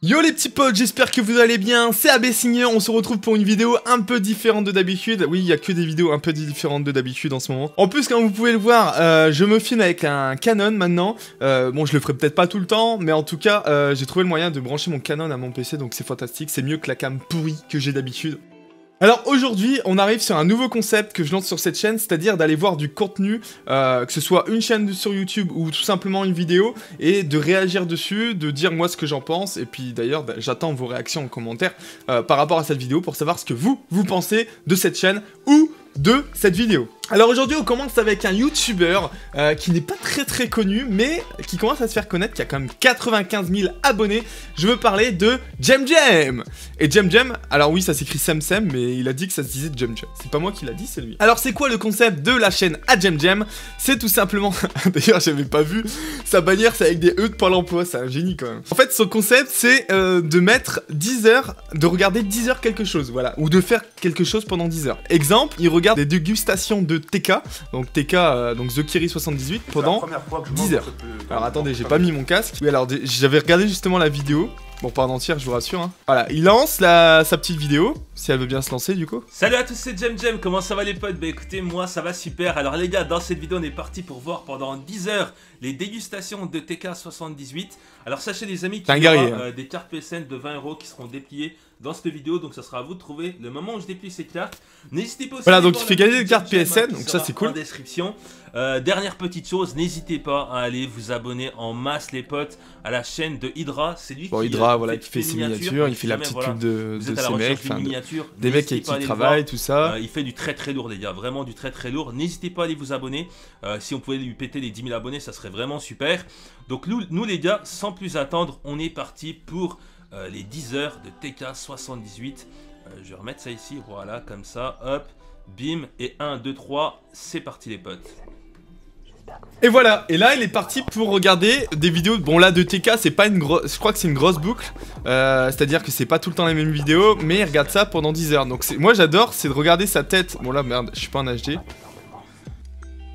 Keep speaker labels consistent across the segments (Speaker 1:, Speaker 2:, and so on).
Speaker 1: Yo les petits potes, j'espère que vous allez bien, c'est AB Signé, on se retrouve pour une vidéo un peu différente de d'habitude. Oui, il y a que des vidéos un peu différentes de d'habitude en ce moment. En plus, comme vous pouvez le voir, je me filme avec un Canon maintenant. Bon, je le ferai peut-être pas tout le temps, mais en tout cas, j'ai trouvé le moyen de brancher mon Canon à mon PC, donc c'est fantastique, c'est mieux que la cam pourrie que j'ai d'habitude. Alors aujourd'hui, on arrive sur un nouveau concept que je lance sur cette chaîne, c'est-à-dire d'aller voir du contenu, que ce soit une chaîne sur YouTube ou tout simplement une vidéo, et de réagir dessus, de dire moi ce que j'en pense, et puis d'ailleurs j'attends vos réactions en commentaire par rapport à cette vidéo pour savoir ce que vous pensez de cette chaîne ou de cette vidéo. Alors aujourd'hui on commence avec un youtubeur qui n'est pas très connu mais qui commence à se faire connaître, qui a quand même 95 000 abonnés. Je veux parler de JemJem. Et JemJem, alors oui ça s'écrit Semsem mais il a dit que ça se disait JemJem. C'est pas moi qui l'a dit, c'est lui. Alors c'est quoi le concept de la chaîne à JemJem? C'est tout simplement, d'ailleurs j'avais pas vu, sa bannière c'est avec des E de Pôle emploi, c'est un génie quand même. En fait son concept c'est de mettre 10 heures, de regarder 10 heures quelque chose, voilà. Ou de faire quelque chose pendant 10 heures. Exemple, il regarde des dégustations de TK, donc TK, donc The Kiri 78 pendant 10 heures. Alors attendez, j'ai pas mis mon casque. Oui, alors j'avais regardé justement la vidéo. Bon, pas en entière, je vous rassure. Hein. Voilà, il lance sa petite vidéo, si elle veut bien se lancer du coup.
Speaker 2: Salut à tous, c'est JemJem, comment ça va les potes? Bah écoutez, moi ça va super. Alors les gars, dans cette vidéo on est parti pour voir pendant 10 heures les dégustations de TK78. Alors sachez les amis qu'il y aura des cartes PSN de 20 € qui seront dépliées dans cette vidéo. Donc ça sera à vous de trouver le moment où je déplie ces cartes. N'hésitez pas aussi
Speaker 1: voilà, donc il fait gagner des cartes PSN, donc ça c'est cool.
Speaker 2: En description. Dernière petite chose, n'hésitez pas à aller vous abonner en masse les potes à la chaîne de Hydra. C'est lui qui
Speaker 1: Hydra, voilà, qui fait ses miniatures, il fait la petite pub de ces mecs, des mecs avec qui il travaille, tout ça.
Speaker 2: Il fait du très lourd les gars, vraiment du très lourd. N'hésitez pas à aller vous abonner. Si on pouvait lui péter les 10 000 abonnés, ça serait vraiment super. Donc nous les gars, sans plus attendre, on est parti pour les 10 heures de TK78. Je vais remettre ça ici, voilà, comme ça, hop, bim, et 1, 2, 3, c'est parti les potes.
Speaker 1: Et voilà, et là il est parti pour regarder des vidéos. Bon là de TK c'est pas une grosse, je crois que c'est une grosse boucle, c'est à dire que c'est pas tout le temps les mêmes vidéos, mais il regarde ça pendant 10 heures. Donc moi j'adore, c'est de regarder sa tête. Bon là merde, je suis pas en HD.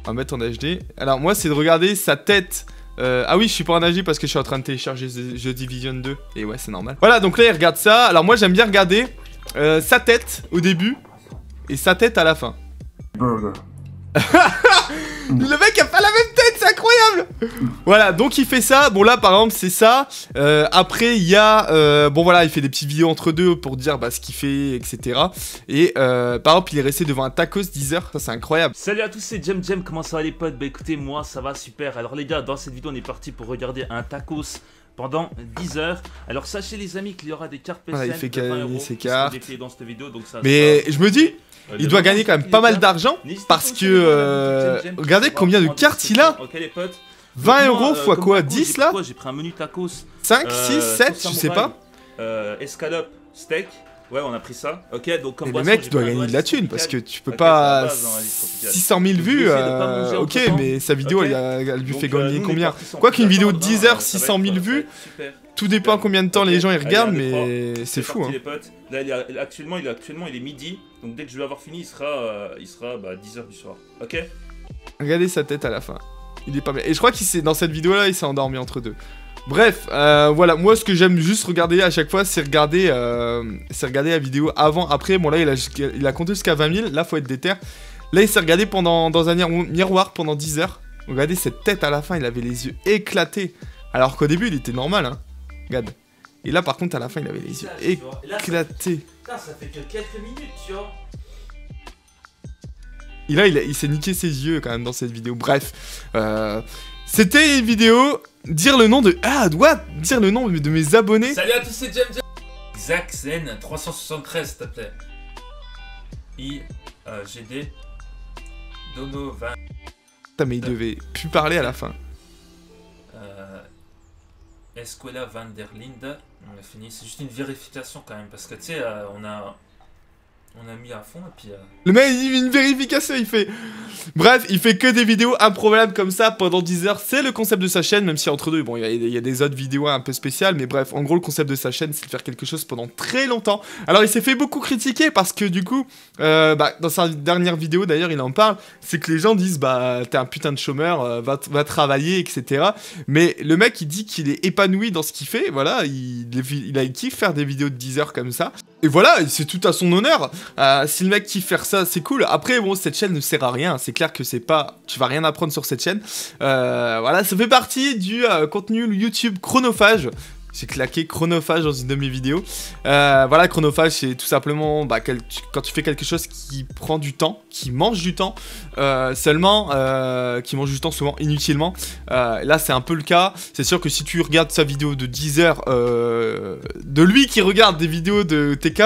Speaker 1: On va mettre en HD. Alors moi c'est de regarder sa tête. Ah oui, je suis pas en HD parce que je suis en train de télécharger The Division 2. Et ouais, c'est normal. Voilà, donc là il regarde ça. Alors moi j'aime bien regarder sa tête au début et sa tête à la fin. Burger. Le mec a pas la même tête, c'est incroyable. Voilà, donc il fait ça. Bon là par exemple c'est ça. Après il y a bon voilà, il fait des petites vidéos entre deux pour dire ce qu'il fait, etc. Et par exemple il est resté devant un tacos 10 heures. Ça c'est incroyable.
Speaker 2: Salut à tous, c'est JemJem, comment ça va les potes? Bah écoutez, moi ça va super. Alors les gars, dans cette vidéo on est parti pour regarder un tacos pendant 10 heures. Alors sachez les amis qu'il y aura des cartes PSN,
Speaker 1: voilà, il fait gagner ses cartes
Speaker 2: dans cette vidéo, donc ça,
Speaker 1: mais je me dis il doit gagner quand même pas mal d'argent parce que regardez combien de cartes il a. 20 € fois quoi, 10 là.
Speaker 2: J'ai pris un menu tacos
Speaker 1: 5, 6, 7, je sais pas.
Speaker 2: Escalope, steak. Ouais, on a pris ça. Ok, donc comme
Speaker 1: le mec doit gagner de la thune parce que tu peux pas 600 000 vues. Ok, mais sa vidéo elle lui fait gagner combien? Quoi qu'une vidéo de 10 heures, 600 000 vues. Tout dépend combien de temps les gens ils regardent, mais c'est fou. Hein.
Speaker 2: Là, actuellement, il est midi, donc dès que je vais avoir fini, il sera 10 h du soir. Ok.
Speaker 1: Regardez sa tête à la fin. Il est pas bien. Et je crois qu'il dans cette vidéo-là, il s'est endormi entre deux. Bref, voilà, moi ce que j'aime juste regarder à chaque fois, c'est regarder la vidéo avant, après. Bon là, il a compté jusqu'à 20 000, là faut être déter. Là, il s'est regardé dans un miroir pendant 10 heures. Regardez cette tête à la fin, il avait les yeux éclatés. Alors qu'au début, il était normal, hein. Regarde. Et là, par contre, à la fin, il avait les yeux éclatés.
Speaker 2: Putain, ça fait que quelques minutes, tu vois.
Speaker 1: Et là, il s'est niqué ses yeux quand même dans cette vidéo. Bref, c'était une vidéo. Dire le nom de... Ah, dire le nom de mes abonnés.
Speaker 2: Salut à tous, c'est JemJem. Zaxen 373, s'il te plaît. GD Donovan.
Speaker 1: Putain, mais il devait plus parler à la fin.
Speaker 2: Escuela van der Linde. On a fini. C'est juste une vérification quand même. Parce que tu sais, on a On a mis à fond et puis...
Speaker 1: Le mec, il fait une vérification, il fait... Bref, il fait que des vidéos improbables comme ça pendant 10 heures. C'est le concept de sa chaîne, même si entre deux, bon, il y a des autres vidéos un peu spéciales. Mais bref, en gros, le concept de sa chaîne, c'est de faire quelque chose pendant très longtemps. Alors, il s'est fait beaucoup critiquer parce que du coup, dans sa dernière vidéo, d'ailleurs, il en parle. C'est que les gens disent, bah, t'es un putain de chômeur, va travailler, etc. Mais le mec, il dit qu'il est épanoui dans ce qu'il fait. Voilà, il a kiffé faire des vidéos de 10 heures comme ça. Et voilà, c'est tout à son honneur. Si le mec kiffe faire ça, c'est cool. Après, bon, cette chaîne ne sert à rien. C'est clair que c'est pas... Tu vas rien apprendre sur cette chaîne. Voilà, ça fait partie du contenu YouTube chronophage. J'ai claqué chronophage dans une de mes vidéos. Voilà, chronophage, c'est tout simplement quand tu fais quelque chose qui prend du temps, qui mange du temps, seulement, qui mange du temps souvent inutilement. Là, c'est un peu le cas. C'est sûr que si tu regardes sa vidéo de 10 heures, de lui qui regarde des vidéos de TK,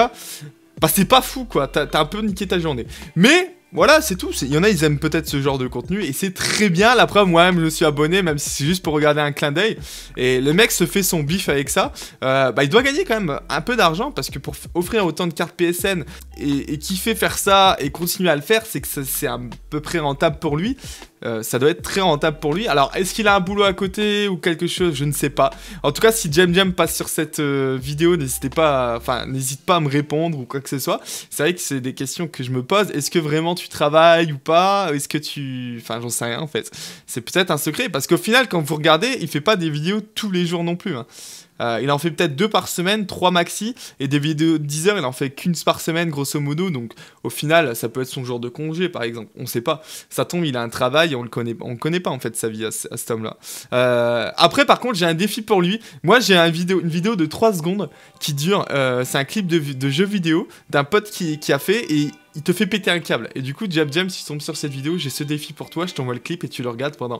Speaker 1: bah c'est pas fou, quoi. T'as un peu niqué ta journée. Mais... voilà, c'est tout. Il y en a, ils aiment peut-être ce genre de contenu et c'est très bien. La preuve, moi-même, je me suis abonné, même si c'est juste pour regarder un clin d'œil. Et le mec se fait son bif avec ça. Il doit gagner quand même un peu d'argent parce que pour offrir autant de cartes PSN et kiffer faire ça et continuer à le faire, c'est que c'est à peu près rentable pour lui. Ça doit être très rentable pour lui. Alors, est-ce qu'il a un boulot à côté ou quelque chose? Je ne sais pas. En tout cas, si Jem passe sur cette vidéo, n'hésite pas à me répondre ou quoi que ce soit. C'est vrai que c'est des questions que je me pose. Est-ce que vraiment tu travailles ou pas? Est-ce que tu... Enfin, j'en sais rien en fait. C'est peut-être un secret parce qu'au final, quand vous regardez, il fait pas des vidéos tous les jours non plus, hein. Il en fait peut-être 2 par semaine, 3 maxi, et des vidéos de 10 heures, il en fait qu'une par semaine, grosso modo, donc au final, ça peut être son jour de congé, par exemple, on sait pas. Ça tombe, il a un travail, on connaît pas, en fait, sa vie à cet homme-là. Après, par contre, j'ai un défi pour lui. Moi, j'ai une vidéo de 3 secondes qui dure, c'est un clip de jeu vidéo d'un pote qui a fait, et il te fait péter un câble. Et du coup, Jem, si tu tombes sur cette vidéo, j'ai ce défi pour toi, je t'envoie le clip et tu le regardes pendant...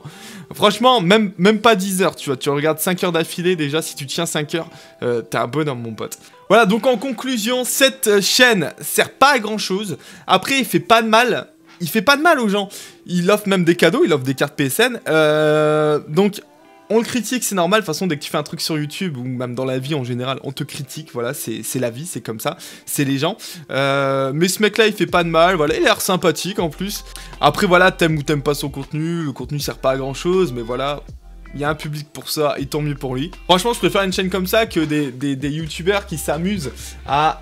Speaker 1: Franchement, même pas 10 heures, tu vois, tu regardes 5 heures d'affilée, déjà, si tu tiens 5 heures, t'es un bonhomme, mon pote. Voilà, donc en conclusion, cette chaîne sert pas à grand chose. Après, il fait pas de mal aux gens. Il offre même des cadeaux, il offre des cartes PSN. Donc... on le critique, c'est normal, de toute façon, dès que tu fais un truc sur YouTube, ou même dans la vie en général, on te critique, voilà, c'est la vie, c'est comme ça, c'est les gens. Mais ce mec-là, il fait pas de mal, voilà, il a l'air sympathique en plus. Après, voilà, t'aimes ou t'aimes pas son contenu, le contenu sert pas à grand-chose, mais voilà... il y a un public pour ça, et tant mieux pour lui. Franchement, je préfère une chaîne comme ça que des youtubeurs qui s'amusent à...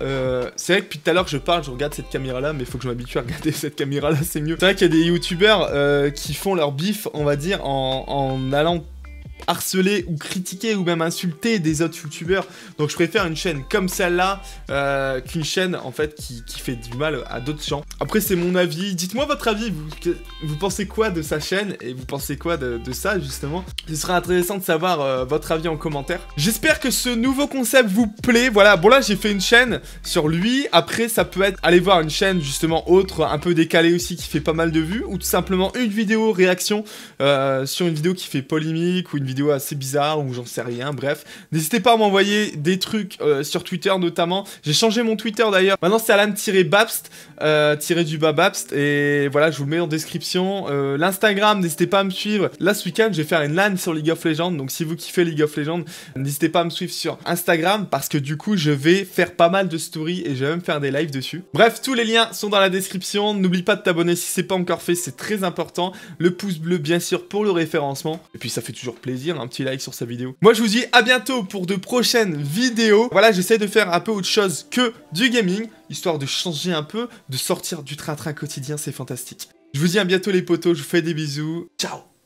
Speaker 1: C'est vrai que depuis tout à l'heure que je parle, je regarde cette caméra-là, mais il faut que je m'habitue à regarder cette caméra-là, c'est mieux. C'est vrai qu'il y a des youtubeurs qui font leur bif, on va dire, en allant... harceler ou critiquer ou même insulter des autres youtubeurs. Donc je préfère une chaîne comme celle-là qu'une chaîne en fait qui fait du mal à d'autres gens. Après c'est mon avis, dites-moi votre avis, vous pensez quoi de sa chaîne et vous pensez quoi de ça justement. Ce serait intéressant de savoir votre avis en commentaire. J'espère que ce nouveau concept vous plaît. Voilà, bon là j'ai fait une chaîne sur lui, après ça peut être aller voir une chaîne justement autre, un peu décalée aussi qui fait pas mal de vues, ou tout simplement une vidéo réaction sur une vidéo qui fait polémique ou une vidéo assez bizarre ou j'en sais rien, bref. N'hésitez pas à m'envoyer des trucs sur Twitter notamment. J'ai changé mon Twitter d'ailleurs. Maintenant c'est Alan-Babst, _Babst, et voilà, je vous le mets en description. L'Instagram, n'hésitez pas à me suivre. Là ce week-end, je vais faire une LAN sur League of Legends, donc si vous kiffez League of Legends, n'hésitez pas à me suivre sur Instagram parce que du coup, je vais faire pas mal de stories et je vais même faire des lives dessus. Bref, tous les liens sont dans la description. N'oublie pas de t'abonner si c'est pas encore fait, c'est très important. Le pouce bleu, bien sûr, pour le référencement. Et puis ça fait toujours plaisir, un petit like sur sa vidéo. Moi, je vous dis à bientôt pour de prochaines vidéos. Voilà, j'essaie de faire un peu autre chose que du gaming, histoire de changer un peu, de sortir du train-train quotidien, c'est fantastique. Je vous dis à bientôt les potos, je vous fais des bisous. Ciao!